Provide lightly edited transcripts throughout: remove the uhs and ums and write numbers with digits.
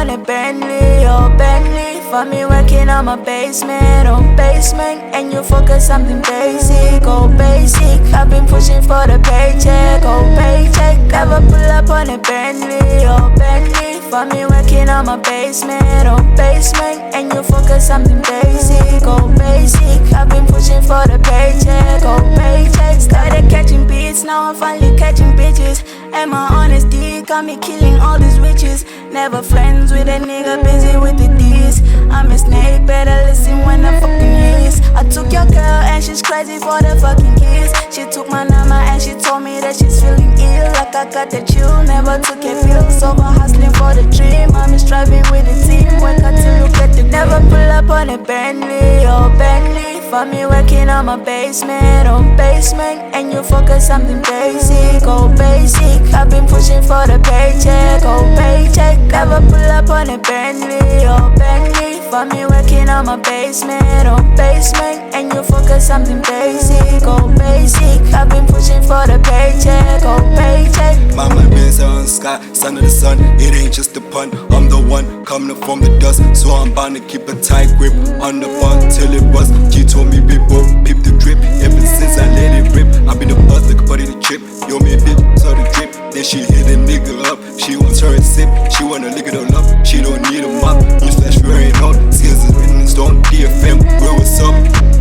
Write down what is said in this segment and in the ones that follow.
on a Bentley, oh Bentley. For me working on my basement, oh basement. And you focus something basic, oh basic. I've been pushing for the paycheck, oh paycheck. Never pull up on a Bentley, oh Bentley. For me working on my basement, oh basement. And you focus something basic, oh basic. I've been pushing for the paycheck, oh paycheck. Started catching beats, now I'm finally catching bitches. And my honesty got me killing all these witches. Never friends with a nigga, busy with the D's. I'm a snake, better listen when I fucking hiss. I took your girl and she's crazy for the fucking kiss. She took my number and she told me that she's feeling ill. Like I got the chill, never took a pill. Sober hustling for the dream, I'm striving with the team. Work until you get the never pull up on a Bentley, oh Bentley. For me working on my basement, oh basement. And you focus something basic, oh basic. I've been pushing for the paycheck, oh paycheck. Never pull up on a Bentley, oh Bentley. For me working on my basement, oh basement. And you focus something basic, oh basic. I've been pushing for the paycheck, oh paycheck. My mind been on the sky, son of the sun. It ain't just a pun, I'm the one coming up from the dust. So I'm bound to keep a tight grip on the bar till it bust. She told me big bro, peep the drip. Ever since I let it rip, I've been a buzz like a butt in the trip. Yo me a bitch, saw the drip. Then she hit a nigga up. She wants her a sip, she wanna lick it all up. She don't need a mop, you slash wearing out. Skills is written in stone, DFM, where what's up?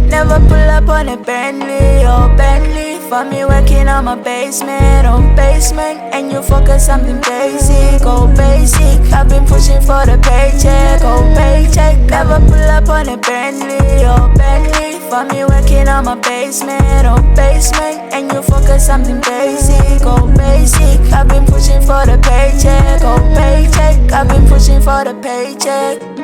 Never pull up on a Bentley, oh Bentley. For me working on my basement, oh basement. And you focus something basic, oh basic. I've been pushing for the paycheck, oh paycheck. Never pull up on a Bentley, oh Bentley. For me working on my basement, oh basement. And you focus something basic, oh basic. I've been pushing for the paycheck, oh paycheck. I've been pushing for the paycheck.